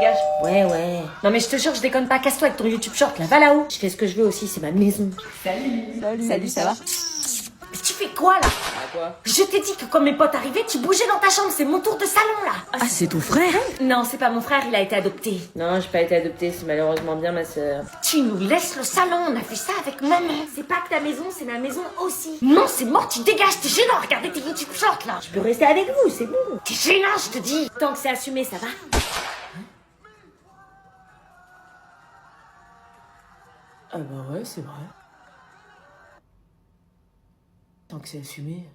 dégage. Ouais. Non mais je te jure, je déconne pas, casse-toi avec ton YouTube Short là, va là-haut. Je fais ce que je veux aussi, c'est ma maison. Salut, ça va? Mais tu fais quoi là? Quoi? Je t'ai dit que quand mes potes arrivaient, tu bougeais dans ta chambre, c'est mon tour de salon là. Ah, c'est ton frère? Non, c'est pas mon frère, il a été adopté. Non, j'ai pas été adoptée, c'est malheureusement bien ma sœur. Tu nous laisses le salon, on a fait ça avec maman. C'est pas que ta maison, c'est ma maison aussi. Non, c'est mort, tu dégages, t'es gênant, regardez tes YouTube Shorts là. Je peux rester avec vous, c'est bon. T'es gênant, je te dis. Tant que c'est assumé, ça va? Ah bah ouais, c'est vrai. Tant que c'est assumé.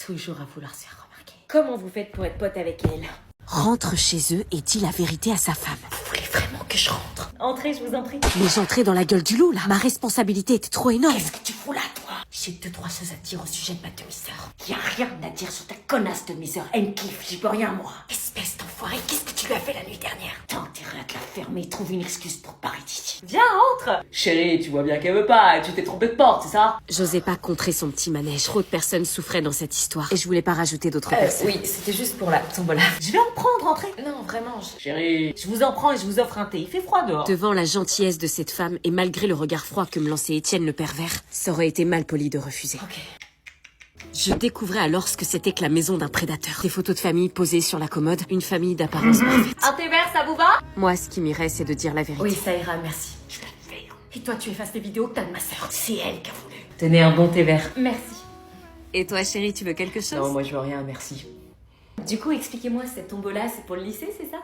Toujours à vouloir se faire remarquer. Comment vous faites pour être pote avec elle? Rentre chez eux et dit la vérité à sa femme. Vous voulez vraiment que je rentre? Entrez, je vous en prie. Mais j'entrais dans la gueule du loup, là. Ma responsabilité était trop énorme. Qu'est-ce que tu fous là, toi? J'ai 2-3 choses à dire au sujet de ma demi-sœur. Y a rien à dire sur ta connasse demi-sœur. Elle me kiffe, j'y peux rien, moi. Espèce d'enfoiré, qu'est-ce que tu lui as fait la nuit dernière? T'as intérêt à te la fermer, trouve une excuse pour parler d'ici. Viens, entre! Chérie, tu vois bien qu'elle veut pas, tu t'es trompé de porte, c'est ça? J'osais pas contrer son petit manège. Trop de personnes souffraient dans cette histoire. Et je voulais pas rajouter d'autres personnes. Oui, c'était juste pour la tombola. Je vais en prendre, entrez. Non, vraiment, Chérie. je vous en prends et je vous offre un thé. Il fait froid dehors. Devant la gentillesse de cette femme et malgré le regard froid que me lançait Étienne le pervers, ça aurait été mal poli de refuser. Ok. Je découvrais alors ce que c'était que la maison d'un prédateur. Des photos de famille posées sur la commode, une famille d'apparence parfaite. Un thé vert, ça vous va? Moi, ce qui m'irait, c'est de dire la vérité. Oui, ça ira, merci. Je vais le faire. Et toi, tu effaces les vidéos que t'as de ma sœur. C'est elle qui a voulu. Tenez un bon thé vert. Merci. Et toi, chérie, tu veux quelque chose? Non, moi je veux rien, merci. Du coup, expliquez-moi, cette tombola, c'est pour le lycée, c'est ça?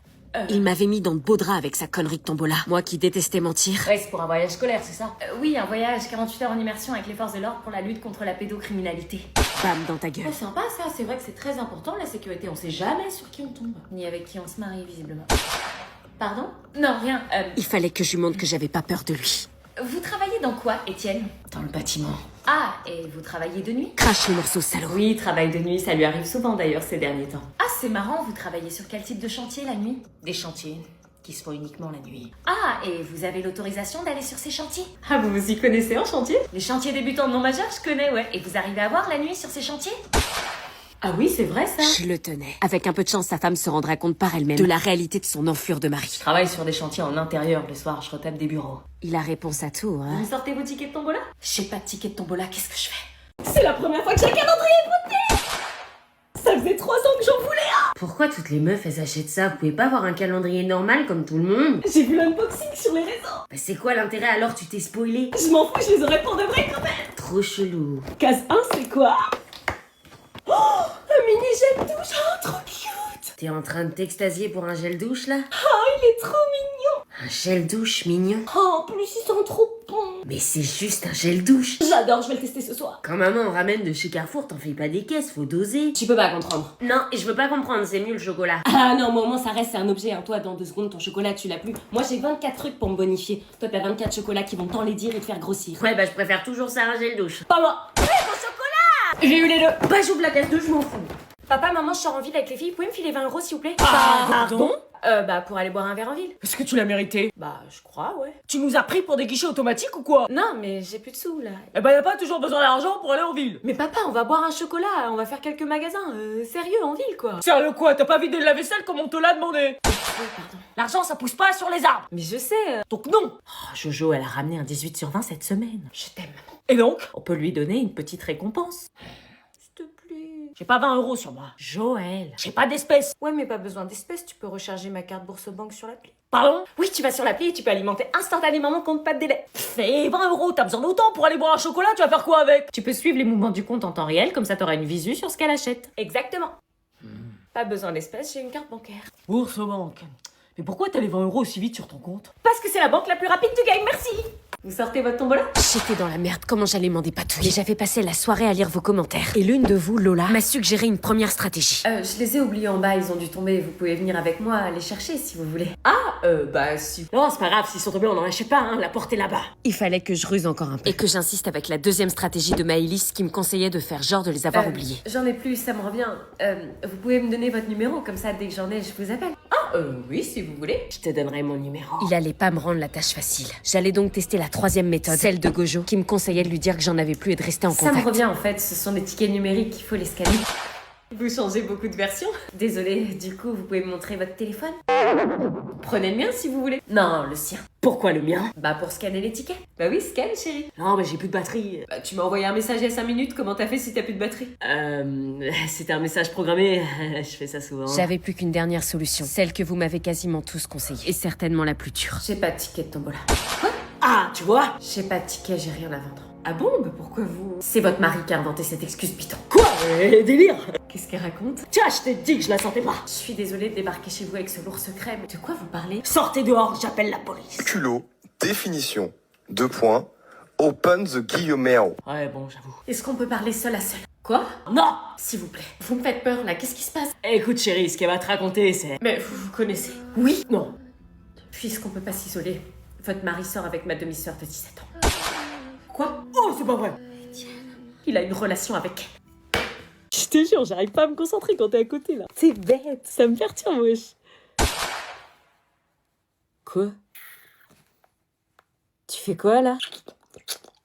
Il m'avait mis dans de beaux draps avec sa connerie de tombola. Moi qui détestais mentir. Ouais, c'est pour un voyage scolaire, c'est ça? Oui, un voyage 48 heures en immersion avec les forces de l'ordre pour la lutte contre la pédocriminalité. Bam dans ta gueule. Oh, sympa ça, c'est vrai que c'est très important la sécurité, on sait jamais sur qui on tombe. Ni avec qui on se marie, visiblement. Pardon? Non, rien. Il fallait que je lui montre que j'avais pas peur de lui. Vous travaillez dans quoi, Étienne? Dans le bâtiment. Ah, et vous travaillez de nuit? Crache le morceau, salaud. Oui, travail de nuit, ça lui arrive souvent d'ailleurs ces derniers temps. Ah, c'est marrant, vous travaillez sur quel type de chantier la nuit? Des chantiers qui se font uniquement la nuit. Ah, et vous avez l'autorisation d'aller sur ces chantiers? Ah, vous vous y connaissez en chantier? Les chantiers débutants non majeurs, je connais, ouais. Et vous arrivez à voir la nuit sur ces chantiers? Ah oui, c'est vrai ça. Je le tenais. Avec un peu de chance, sa femme se rendra compte par elle-même de la réalité de son enflure de mari. Je travaille sur des chantiers en intérieur, le soir je retape des bureaux. Il a réponse à tout, hein. Vous sortez vos tickets de tombola? J'ai pas de ticket de tombola, qu'est-ce que je fais? C'est la première fois que j'ai un calendrier beauté. Ça faisait 3 ans que j'en voulais un. Pourquoi toutes les meufs elles achètent ça? Vous pouvez pas avoir un calendrier normal comme tout le monde? J'ai vu l'unboxing sur les réseaux. Bah c'est quoi l'intérêt alors? Tu t'es spoilé? Je m'en fous, je les aurais pour de vrai quand même. Trop chelou. Case 1, c'est quoi? Oh, un mini gel douche, oh, trop cute. T'es en train de t'extasier pour un gel douche là? Oh, il est trop mignon. Un gel douche mignon? Oh, en plus, il sent trop bon. Mais c'est juste un gel douche. J'adore, je vais le tester ce soir. Quand maman ramène de chez Carrefour, t'en fais pas des caisses, faut doser. Tu peux pas comprendre. Non, et je veux pas comprendre, c'est mieux le chocolat. Ah non, mais au moins ça reste, c'est un objet. Hein. Toi, dans 2 secondes, ton chocolat, tu l'as plus. Moi, j'ai 24 trucs pour me bonifier. Toi, t'as 24 chocolats qui vont t'enlaidir et te faire grossir. Ouais, bah je préfère toujours ça à un gel douche. Pas moi. Ouais, mon chocolat. J'ai eu les deux. Bah j'ouvre la caisse 2, je m'en fous. Papa, maman, je sors en ville avec les filles. Vous pouvez me filer 20 € s'il vous plaît? Pardon? Bah, pour aller boire un verre en ville. Est-ce que tu l'as mérité? Bah, je crois, ouais. Tu nous as pris pour des guichets automatiques ou quoi? Non, mais j'ai plus de sous, là. Eh ben y a pas toujours besoin d'argent pour aller en ville. Mais papa, on va boire un chocolat, on va faire quelques magasins. Sérieux, en ville, quoi. Sérieux quoi? T'as pas vidé le lave-vaisselle comme on te l'a demandé? Pardon. L'argent ça pousse pas sur les arbres. Mais je sais. Donc non. Oh, Jojo, elle a ramené un 18 sur 20 cette semaine. Je t'aime, maman. Et donc? On peut lui donner une petite récompense. S'il te plaît. J'ai pas 20 € sur moi. Joël. J'ai pas d'espèces. Ouais, mais pas besoin d'espèces, tu peux recharger ma carte bourse banque sur l'appli. Pardon? Oui, tu vas sur l'appli et tu peux alimenter instantanément mon compte, pas de délai. Fais 20 €, t'as besoin d'autant pour aller boire un chocolat, tu vas faire quoi avec? Tu peux suivre les mouvements du compte en temps réel, comme ça t'auras une visu sur ce qu'elle achète. Exactement. Pas besoin d'espèces, j'ai une carte bancaire. Bourse banque. Mais pourquoi t'as les 20 € aussi vite sur ton compte? Parce que c'est la banque la plus rapide du game, merci. Vous sortez votre tombola? J'étais dans la merde, comment j'allais m'en dépatouiller? Et j'avais passé la soirée à lire vos commentaires. Et l'une de vous, Lola, m'a suggéré une première stratégie. Je les ai oubliés en bas, ils ont dû tomber. Vous pouvez venir avec moi les chercher si vous voulez. Bah si. Non, c'est pas grave, s'ils sont tombés, on en achète pas, hein, la porte est là-bas. Il fallait que je ruse encore un peu. Et que j'insiste avec la deuxième stratégie de Maëlys qui me conseillait de faire genre de les avoir oubliés. J'en ai plus, ça me revient. Vous pouvez me donner votre numéro, comme ça dès que j'en ai, je vous appelle. Oui, si vous voulez. Je te donnerai mon numéro. Il allait pas me rendre la tâche facile. J'allais donc tester la troisième méthode, celle de Gojo, qui me conseillait de lui dire que j'en avais plus et de rester en Ça contact. me revient en fait, ce sont des tickets numériques, il faut les scanner. Vous changez beaucoup de versions. Désolée, du coup, vous pouvez me montrer votre téléphone? Prenez le mien si vous voulez. Non, le sien. Pourquoi le mien? Bah pour scanner les tickets. Bah oui, scanne chérie. Non, mais j'ai plus de batterie. Bah tu m'as envoyé un message il y a 5 minutes, comment t'as fait si t'as plus de batterie? C'était un message programmé. Je fais ça souvent. J'avais plus qu'une dernière solution, celle que vous m'avez quasiment tous conseillée, et certainement la plus dure. J'ai pas de ticket de tombola. Ah, tu vois? J'ai pas de ticket, j'ai rien à vendre. Ah bon? Bah pourquoi vous... C'est votre mari qui a inventé cette excuse piton. Quoi? Délire. Qu'est-ce qu'elle raconte? Tiens, je t'ai dit que je la sentais pas. Je suis désolée de débarquer chez vous avec ce lourd secret, mais de quoi vous parlez? Sortez dehors, j'appelle la police. Culot, définition, 2 points, open the guillemets. Ouais, bon, j'avoue. Est-ce qu'on peut parler seul à seul? Quoi? Non! S'il vous plaît. Vous me faites peur là, qu'est-ce qui se passe? Écoute, chérie, ce qu'elle va te raconter, c'est... Mais vous connaissez. Oui? Non. Puisqu'on peut pas s'isoler, votre mari sort avec ma demi-sœur de 17 ans. Quoi? Oh, c'est pas vrai. Il a une relation avec elle. Je te jure, j'arrive pas à me concentrer quand t'es à côté, là. C'est bête, ça me perturbe, wesh. Quoi? Tu fais quoi, là?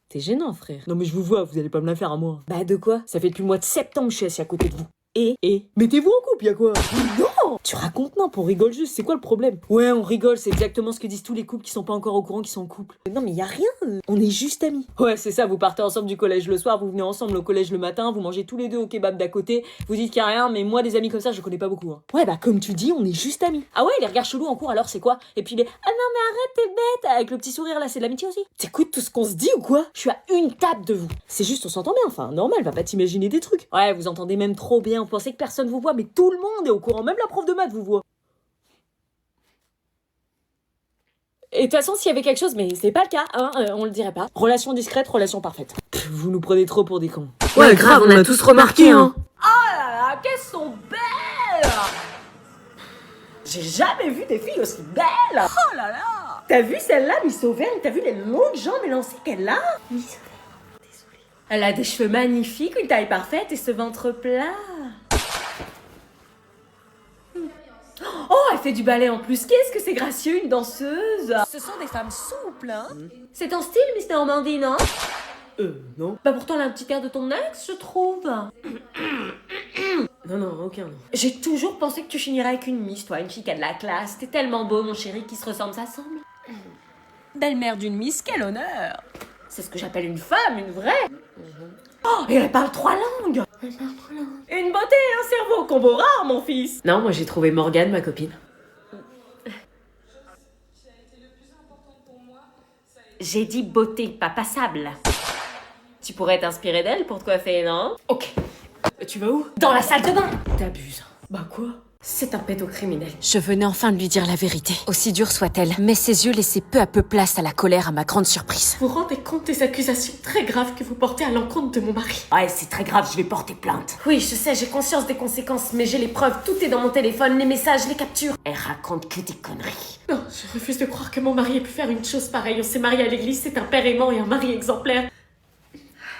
T'es gênant, frère. Non, mais je vous vois, vous allez pas me la faire à moi. Bah, de quoi? Ça fait depuis le mois de septembre que je suis assis à côté de vous. Et mettez-vous en couple, y'a quoi? Non! Tu racontes, non, on rigole juste, c'est quoi le problème? Ouais, on rigole, c'est exactement ce que disent tous les couples qui sont pas encore au courant qu'ils sont en couple. Non, mais y a rien, on est juste amis. Ouais, c'est ça, vous partez ensemble du collège le soir, vous venez ensemble au collège le matin, vous mangez tous les deux au kebab d'à côté, vous dites qu'il y a rien, mais moi, des amis comme ça, je connais pas beaucoup. Hein. Ouais, bah, comme tu dis, on est juste amis. Ah ouais, les regards chelous en cours, alors c'est quoi? Et puis les ah non, mais arrête, t'es bête, avec le petit sourire là, c'est de l'amitié aussi. T'écoutes tout ce qu'on se dit ou quoi? Je suis à une table de vous. C'est juste, on s'entend bien, enfin, normal, va pas t'imaginer des trucs. Ouais, vous entendez même trop bien, vous pensez que personne vous voit, mais tout le monde est au courant, même la prof de maths vous voit. Et de toute façon, s'il y avait quelque chose, mais c'est pas le cas, hein, on le dirait pas. Relation discrète, relation parfaite. Vous nous prenez trop pour des cons. Ouais, grave, on a tous remarqué, hein. Oh là là, qu'elles sont belles! J'ai jamais vu des filles aussi belles! Oh là là! T'as vu celle-là, Miss Auvergne? T'as vu les longues jambes élancées qu'elle a? Miss Auvergne, désolée. Elle a des cheveux magnifiques, une taille parfaite et ce ventre plat. Oh, elle fait du ballet en plus. Qu'est-ce que c'est gracieux, une danseuse. Ce sont des femmes souples, hein? C'est ton style, Miss Normandie, non? Non. Bah pourtant, elle a un petit air de ton ex, je trouve. Non, non, aucun. J'ai toujours pensé que tu finirais avec une Miss, toi, une fille qui a de la classe. T'es tellement beau, mon chéri, qui se ressemble, ça semble. Belle-mère d'une Miss, quel honneur! C'est ce que j'appelle une femme, une vraie. Oh, et elle parle 3 langues. Une beauté et un cerveau, combo rare, mon fils. Non, moi j'ai trouvé Morgane, ma copine. J'ai dit beauté, pas passable. Tu pourrais t'inspirer d'elle pour te coiffer, non? Ok. Tu vas où? Dans la salle de bain. T'abuses. Bah quoi? C'est un pédocriminel. Je venais enfin de lui dire la vérité, aussi dure soit-elle, mais ses yeux laissaient peu à peu place à la colère à ma grande surprise. Vous vous rendez compte des accusations très graves que vous portez à l'encontre de mon mari? Ouais, c'est très grave, je vais porter plainte. Oui, je sais, j'ai conscience des conséquences, mais j'ai les preuves, tout est dans mon téléphone, les messages, les captures. Elle raconte que des conneries. Non, je refuse de croire que mon mari ait pu faire une chose pareille. On s'est mariés à l'église, c'est un père aimant et un mari exemplaire.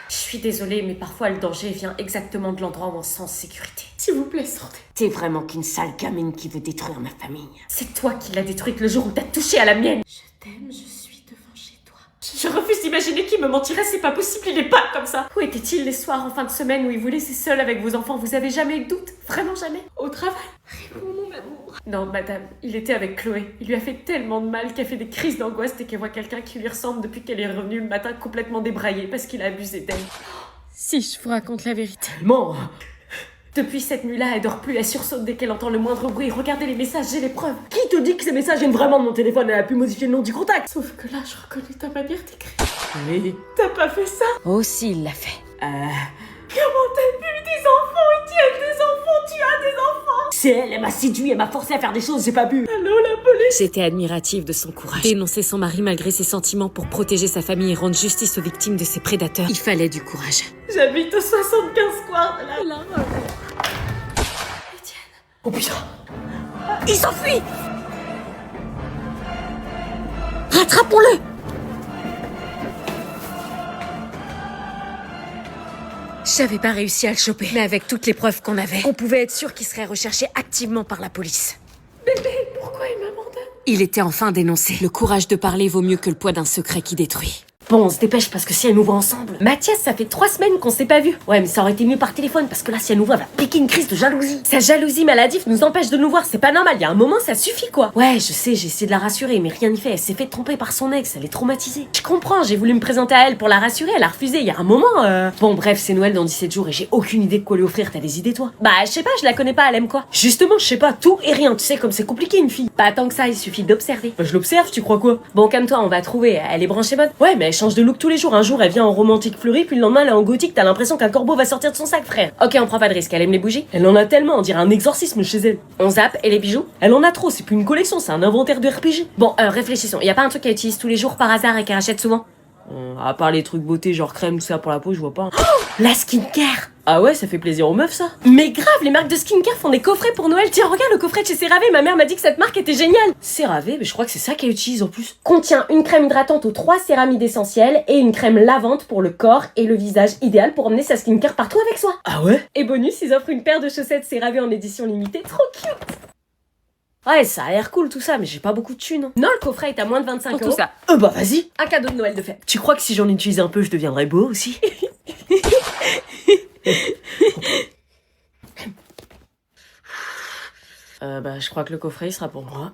Je suis désolée, mais parfois le danger vient exactement de l'endroit où on se sent en sécurité. S'il vous plaît, sortez. T'es vraiment qu'une sale gamine qui veut détruire ma famille. C'est toi qui l'as détruite le jour où t'as touché à la mienne. Je t'aime, je suis devant chez toi. Je refuse d'imaginer qu'il me mentirait, c'est pas possible, il est pas comme ça. Où était-il les soirs en fin de semaine où il vous laissait seul avec vos enfants? Vous avez jamais eu de doute? Vraiment jamais? Au travail? Réponds, mon amour. Non, madame, il était avec Chloé. Il lui a fait tellement de mal qu'elle fait des crises d'angoisse dès qu'elle voit quelqu'un qui lui ressemble depuis qu'elle est revenue le matin complètement débraillée parce qu'il a abusé d'elle. Si je vous raconte la vérité. Tellement. Depuis cette nuit-là, elle dort plus, elle sursaute dès qu'elle entend le moindre bruit. Regardez les messages, j'ai les preuves. Qui te dit que ces messages viennent vraiment de mon téléphone? Elle a pu modifier le nom du contact. Sauf que là, je reconnais ta manière d'écrire. Oui. T'as pas fait ça? Aussi, il l'a fait. Comment t'as pu des enfants? Etienne, des enfants? Tu as des enfants? C'est elle, elle m'a séduit, elle m'a forcé à faire des choses, j'ai pas bu. Allô, la police? J'étais admirative de son courage. Dénoncer son mari malgré ses sentiments pour protéger sa famille et rendre justice aux victimes de ses prédateurs. Il fallait du courage. J'habite au 75 square de la... Etienne. Oh putain. Il s'enfuit. Rattrapons-le! J'avais pas réussi à le choper, mais avec toutes les preuves qu'on avait, on pouvait être sûr qu'il serait recherché activement par la police. Bébé, pourquoi il m'abandonne? Il était enfin dénoncé. Le courage de parler vaut mieux que le poids d'un secret qui détruit. Bon, on se dépêche parce que si elle nous voit ensemble... Mathias, ça fait 3 semaines qu'on s'est pas vus. Ouais, mais ça aurait été mieux par téléphone parce que là, si elle nous voit, elle va piquer une crise de jalousie. Sa jalousie maladive nous empêche de nous voir, c'est pas normal. Il y a un moment, ça suffit quoi. Ouais, je sais, j'ai essayé de la rassurer, mais rien n'y fait. Elle s'est fait tromper par son ex, elle est traumatisée. Je comprends, j'ai voulu me présenter à elle pour la rassurer, elle a refusé. Il y a un moment, Bon, bref, c'est Noël dans 17 jours et j'ai aucune idée de quoi lui offrir. T'as des idées, toi? Bah, je sais pas, je la connais pas, elle aime quoi? Justement, je sais pas, tout et rien. Tu sais, comme c'est compliqué une fille. Pas tant que ça, il suffit d'observer. Bah je l'observe, tu crois quoi? Bon, calme-toi, on va trouver. Elle est branchée mode. Ouais, mais elle change de look tous les jours. Un jour, elle vient en romantique fleuri, puis le lendemain, elle est en gothique. T'as l'impression qu'un corbeau va sortir de son sac, frère. Ok, on prend pas de risque. Elle aime les bougies? Elle en a tellement, on dirait un exorcisme chez elle. On zappe, et les bijoux? Elle en a trop, c'est plus une collection, c'est un inventaire de RPG. Bon, réfléchissons. Y a pas un truc qu'elle utilise tous les jours par hasard et qu'elle achète souvent? À part les trucs beauté, genre crème, tout ça pour la peau, je vois pas. La skincare! Ah ouais, ça fait plaisir aux meufs, ça? Mais grave, les marques de skincare font des coffrets pour Noël. Tiens, regarde le coffret de chez CeraVe. Ma mère m'a dit que cette marque était géniale. CeraVe, mais je crois que c'est ça qu'elle utilise en plus. Contient une crème hydratante aux 3 céramides essentielles et une crème lavante pour le corps et le visage, idéal pour emmener sa skincare partout avec soi. Ah ouais? Et bonus, ils offrent une paire de chaussettes CeraVe en édition limitée. Trop cute! Ouais, ça a l'air cool tout ça, mais j'ai pas beaucoup de thunes. Non, le coffret est à moins de 25 Pour euros. tout ça. Bah vas-y. Un cadeau de Noël de fête. Tu crois que si j'en utilise un peu, je deviendrai beau aussi? Bah je crois que le coffret il sera pour moi.